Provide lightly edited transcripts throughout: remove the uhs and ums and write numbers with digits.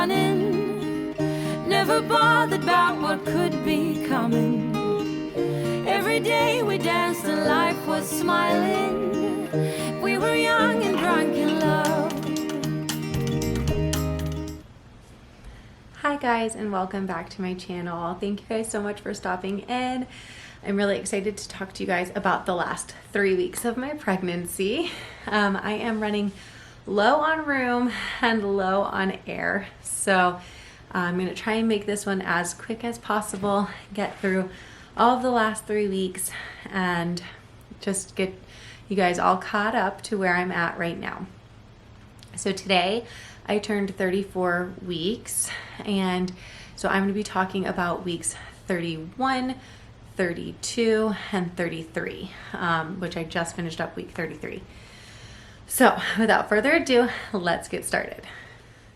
running, never bothered about what could be coming. Every day we danced and life was smiling. We were young and drunk in love. Hi guys, and welcome back to my channel. Thank you guys so much for stopping in. I'm really excited to talk to you guys about the last 3 weeks of my pregnancy. I am running low on room and low on air, so I'm going to try and make this one as quick as possible, get through all of the last 3 weeks, and just get you guys all caught up to where I'm at right now. So today I turned 34 weeks, and so I'm going to be talking about weeks 31, 32, and 33, which I just finished up week 33. So without further ado, let's get started.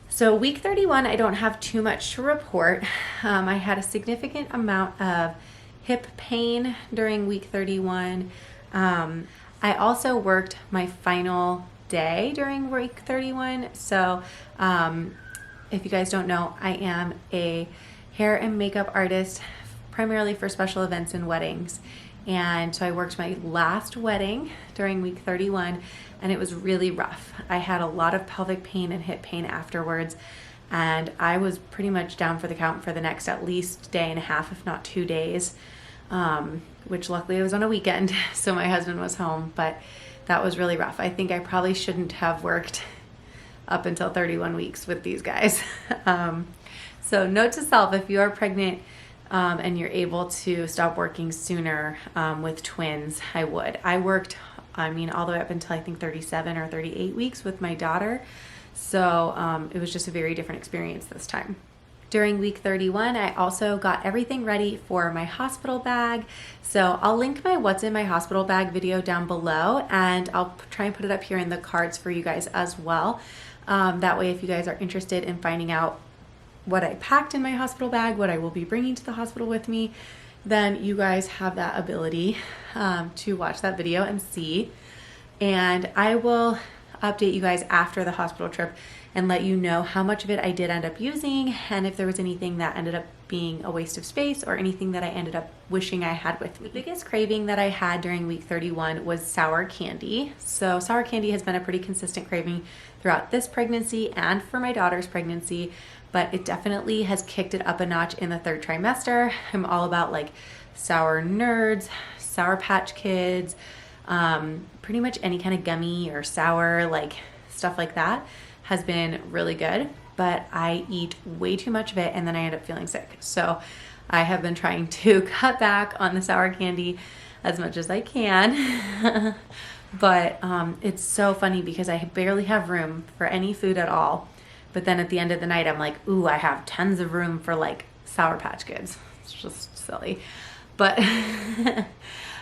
So week 31, I don't have too much to report. I had a significant amount of hip pain during week 31. I also worked my final day during week 31. So if you guys don't know, I am a hair and makeup artist, primarily for special events and weddings. And so I worked my last wedding during week 31, and it was really rough. I had a lot of pelvic pain and hip pain afterwards, and I was pretty much down for the count for the next at least day and a half, if not 2 days, which luckily it was on a weekend, so my husband was home, but that was really rough. I think I probably shouldn't have worked up until 31 weeks with these guys. So note to self, if you are pregnant and you're able to stop working sooner with twins, I would. I worked, all the way up until I think 37 or 38 weeks with my daughter. So it was just a very different experience this time. During week 31, I also got everything ready for my hospital bag. So I'll link my what's in my hospital bag video down below, and I'll try and put it up here in the cards for you guys as well. That way, if you guys are interested in finding out what I packed in my hospital bag, what I will be bringing to the hospital with me, then you guys have that ability to watch that video and see. And I will update you guys after the hospital trip and let you know how much of it I did end up using, and if there was anything that ended up being a waste of space or anything that I ended up wishing I had with me. The biggest craving that I had during week 31 was sour candy. So sour candy has been a pretty consistent craving throughout this pregnancy and for my daughter's pregnancy, but it definitely has kicked it up a notch in the 3rd trimester. I'm all about like sour nerds, Sour Patch Kids, pretty much any kind of gummy or sour, like stuff like that has been really good, but I eat way too much of it and then I end up feeling sick. So I have been trying to cut back on the sour candy as much as I can. But it's so funny because I barely have room for any food at all. But then at the end of the night, I'm like, ooh, I have tons of room for like Sour Patch Kids. It's just silly. But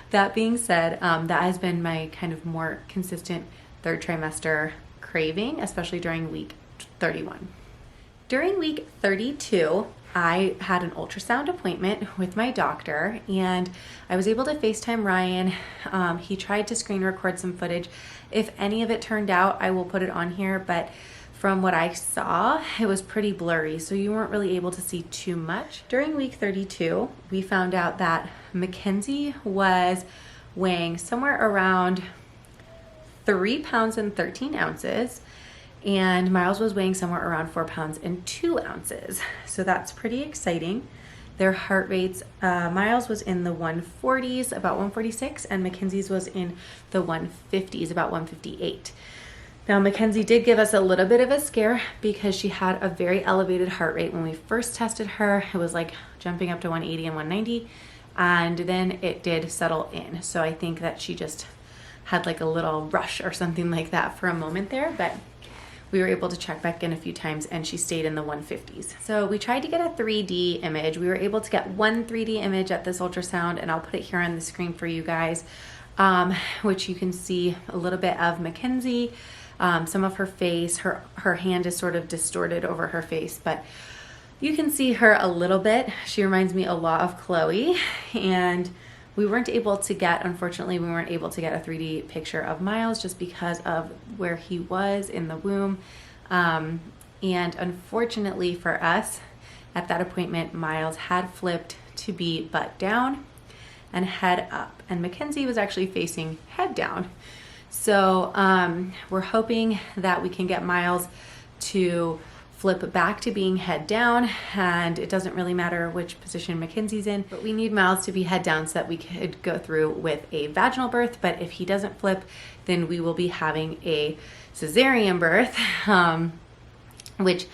that being said, that has been my kind of more consistent 3rd trimester craving, especially during week 31. During week 32, I had an ultrasound appointment with my doctor, and I was able to FaceTime Ryan. He tried to screen record some footage. If any of it turned out, I will put it on here, but from what I saw, it was pretty blurry, so you weren't really able to see too much. During week 32, we found out that Mackenzie was weighing somewhere around 3 pounds and 13 ounces, and Miles was weighing somewhere around 4 pounds and 2 ounces. So that's pretty exciting. Their heart rates, Miles was in the 140s, about 146, and Mackenzie's was in the 150s, about 158. Now, Mackenzie did give us a little bit of a scare because she had a very elevated heart rate when we first tested her. It was like jumping up to 180 and 190, and then it did settle in. So I think that she just had like a little rush or something like that for a moment there, but we were able to check back in a few times and she stayed in the 150s. So we tried to get a 3D image. We were able to get one 3D image at this ultrasound, and I'll put it here on the screen for you guys, which you can see a little bit of Mackenzie, some of her face. Her hand is sort of distorted over her face, but you can see her a little bit. She reminds me a lot of Chloe, and unfortunately, we weren't able to get a 3D picture of Miles just because of where he was in the womb. And unfortunately for us, at that appointment, Miles had flipped to be butt down and head up, and Mackenzie was actually facing head down. So we're hoping that we can get Miles to flip back to being head down, and it doesn't really matter which position Mackenzie's in, but we need Miles to be head down so that we could go through with a vaginal birth. But if he doesn't flip, then we will be having a cesarean birth, which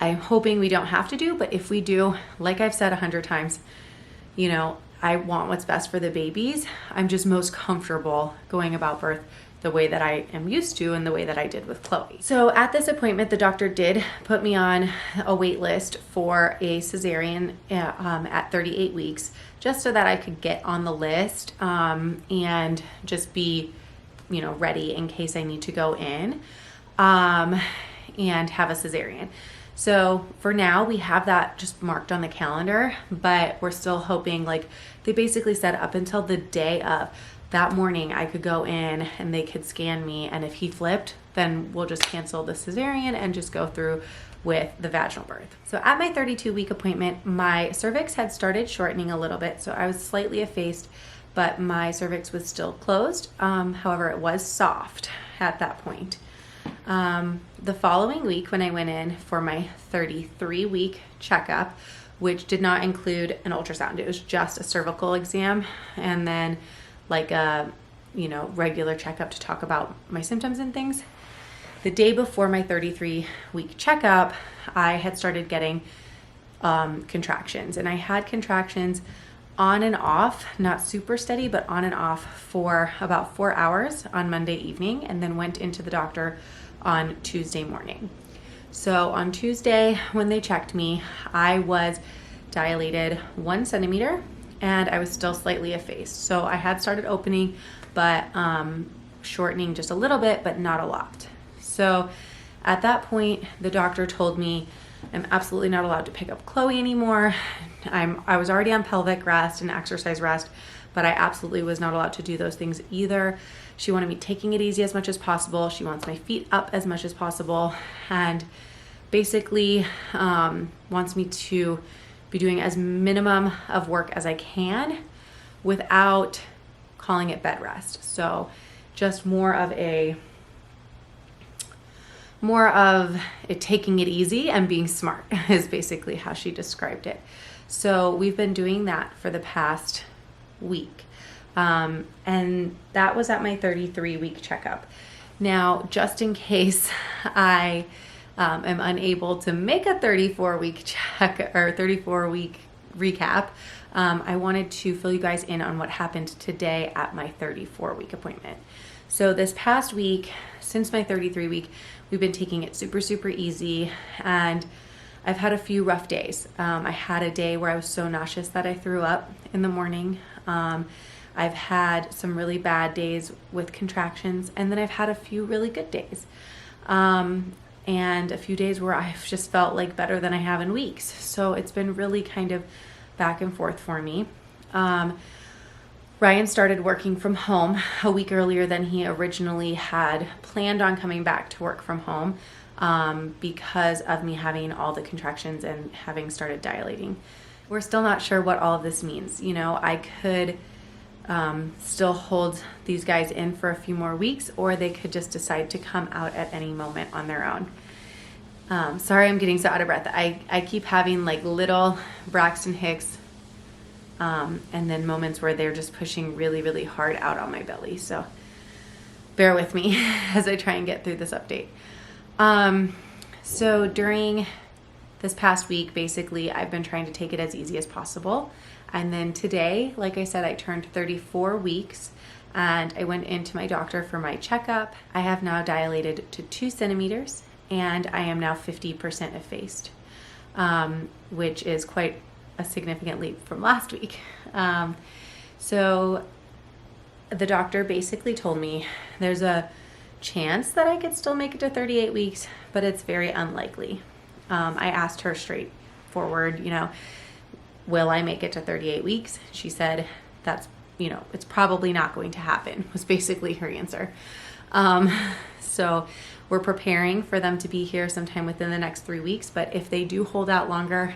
I'm hoping we don't have to do. But if we do, like I've said 100 times, you know, I want what's best for the babies. I'm just most comfortable going about birth the way that I am used to and the way that I did with Chloe. So at this appointment, the doctor did put me on a wait list for a cesarean at 38 weeks, just so that I could get on the list and just be, you know, ready in case I need to go in and have a cesarean. So for now, we have that just marked on the calendar, but we're still hoping, like they basically said up until the day of, that morning I could go in and they could scan me, and if he flipped, then we'll just cancel the cesarean and just go through with the vaginal birth. So at my 32-week appointment, my cervix had started shortening a little bit, so I was slightly effaced, but my cervix was still closed. However, it was soft at that point. The following week, when I went in for my 33-week checkup, which did not include an ultrasound, it was just a cervical exam and then like a, you know, regular checkup to talk about my symptoms and things. The day before my 33-week checkup, I had started getting contractions, and I had contractions on and off, not super steady, but on and off for about 4 hours on Monday evening, and then went into the doctor on Tuesday morning. So on Tuesday, when they checked me, I was dilated 1 centimeter and I was still slightly effaced. So I had started opening, but shortening just a little bit, but not a lot. So at that point, the doctor told me I'm absolutely not allowed to pick up Chloe anymore. I was already on pelvic rest and exercise rest, but I absolutely was not allowed to do those things either. She wanted me taking it easy as much as possible. She wants my feet up as much as possible, and basically wants me to be doing as minimum of work as I can without calling it bed rest. So just more of it taking it easy and being smart is basically how she described it. So we've been doing that for the past week. And that was at my 33-week checkup. Now, just in case I am unable to make a 34-week check or 34-week recap, I wanted to fill you guys in on what happened today at my 34-week appointment. So this past week, since my 33-week, we've been taking it super, super easy, and I've had a few rough days. I had a day where I was so nauseous that I threw up in the morning. I've had some really bad days with contractions, and then I've had a few really good days. And a few days where I've just felt like better than I have in weeks. So it's been really kind of back and forth for me. Ryan started working from home a week earlier than he originally had planned on coming back to work from home because of me having all the contractions and having started dilating. We're still not sure what all of this means. You know, I could still hold these guys in for a few more weeks, or they could just decide to come out at any moment on their own. Sorry, I'm getting so out of breath. I keep having like little Braxton Hicks and then moments where they're just pushing really, really hard out on my belly. So bear with me as I try and get through this update. So during this past week, basically, I've been trying to take it as easy as possible. And then today, like I said, I turned 34 weeks and I went into my doctor for my checkup. I have now dilated to 2 centimeters and I am now 50% effaced, which is quite a significant leap from last week. So the doctor basically told me there's a chance that I could still make it to 38 weeks, but it's very unlikely. I asked her straightforward, you know, will I make it to 38 weeks? She said, that's, you know, it's probably not going to happen, was basically her answer. So we're preparing for them to be here sometime within the next 3 weeks, but if they do hold out longer,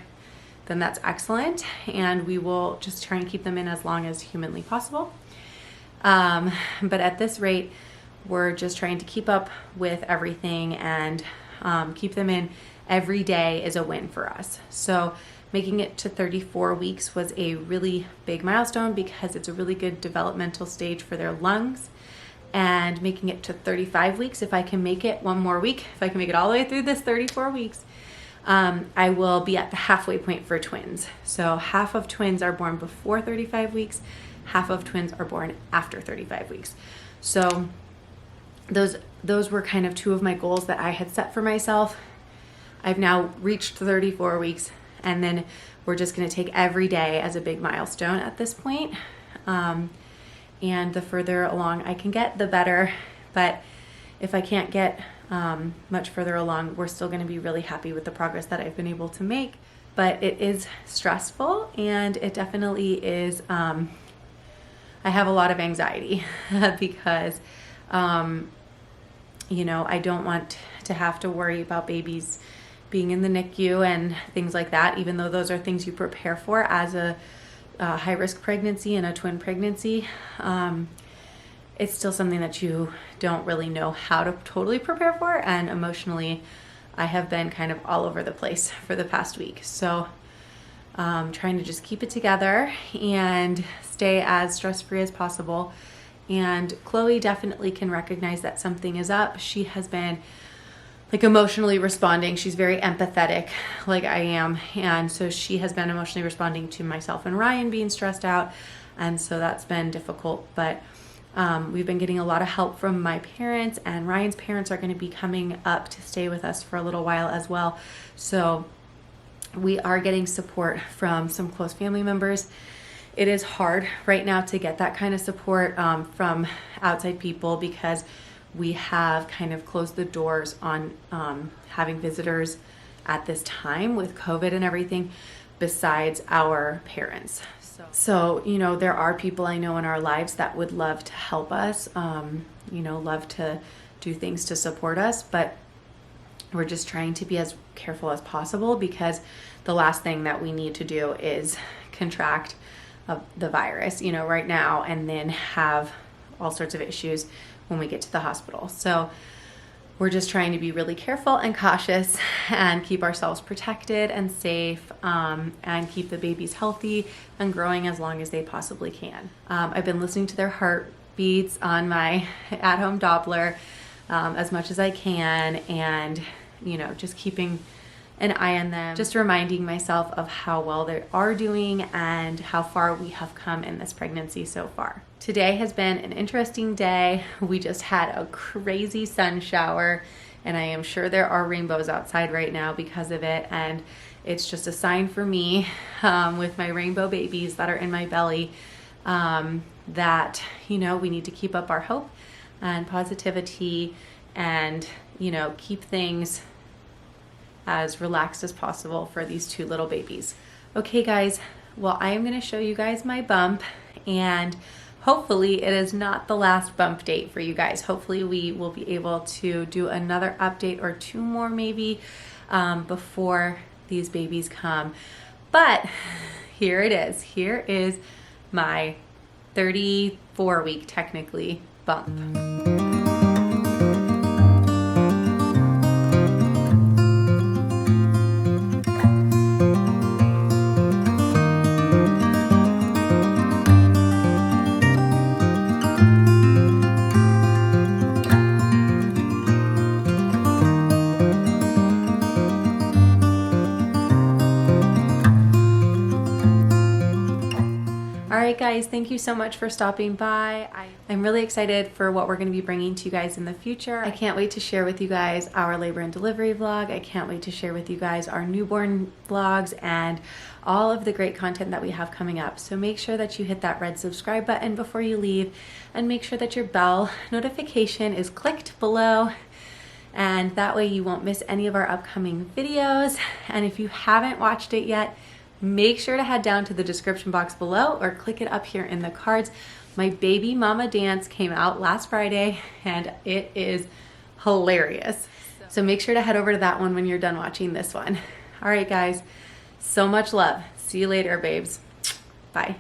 then that's excellent, and we will just try and keep them in as long as humanly possible. But at this rate, we're just trying to keep up with everything, and keep them in every day is a win for us. So making it to 34 weeks was a really big milestone because it's a really good developmental stage for their lungs. And making it to 35 weeks, if I can make it one more week, if I can make it all the way through this 34 weeks, I will be at the halfway point for twins. So half of twins are born before 35 weeks, half of twins are born after 35 weeks. So those were kind of two of my goals that I had set for myself. I've now reached 34 weeks, and then we're just going to take every day as a big milestone at this point. And the further along I can get, the better. But if I can't get much further along, we're still going to be really happy with the progress that I've been able to make. But it is stressful, and it definitely is. I have a lot of anxiety because, you know, I don't want to have to worry about babies being in the NICU and things like that, even though those are things you prepare for as a high-risk pregnancy and a twin pregnancy. It's still something that you don't really know how to totally prepare for, and emotionally I have been kind of all over the place for the past week. So trying to just keep it together and stay as stress-free as possible. And Chloe definitely can recognize that something is up. She has been like emotionally responding. She's very empathetic like I am. And so she has been emotionally responding to myself and Ryan being stressed out. And so that's been difficult. But we've been getting a lot of help from my parents, and Ryan's parents are going to be coming up to stay with us for a little while as well. So we are getting support from some close family members. It is hard right now to get that kind of support from outside people because we have kind of closed the doors on having visitors at this time with COVID and everything besides our parents. So, you know, there are people I know in our lives that would love to help us, you know, love to do things to support us, but we're just trying to be as careful as possible because the last thing that we need to do is contract the virus, you know, right now, and then have all sorts of issues when we get to the hospital. So we're just trying to be really careful and cautious and keep ourselves protected and safe, and keep the babies healthy and growing as long as they possibly can. I've been listening to their heartbeats on my at-home Doppler as much as I can, and, you know, just keeping an eye on them, just reminding myself of how well they are doing and how far we have come in this pregnancy so far. Today has been an interesting day. We just had a crazy sun shower, and I am sure there are rainbows outside right now because of it, and it's just a sign for me with my rainbow babies that are in my belly that, you know, we need to keep up our hope and positivity and, you know, keep things as relaxed as possible for these two little babies. Okay guys, well, I am going to show you guys my bump, and hopefully it is not the last bump date for you guys. Hopefully we will be able to do another update or two more maybe before these babies come. But here it is. Here is my 34-week technically bump. Alright guys, thank you so much for stopping by. I'm really excited for what we're going to be bringing to you guys in the future. I can't wait to share with you guys our labor and delivery vlog. I can't wait to share with you guys our newborn vlogs and all of the great content that we have coming up. So make sure that you hit that red subscribe button before you leave, and make sure that your bell notification is clicked below, and that way you won't miss any of our upcoming videos. And if you haven't watched it yet, make sure to head down to the description box below or click it up here in the cards. My baby mama dance came out last Friday and it is hilarious. So make sure to head over to that one when you're done watching this one. All right, guys, so much love. See you later, babes. Bye.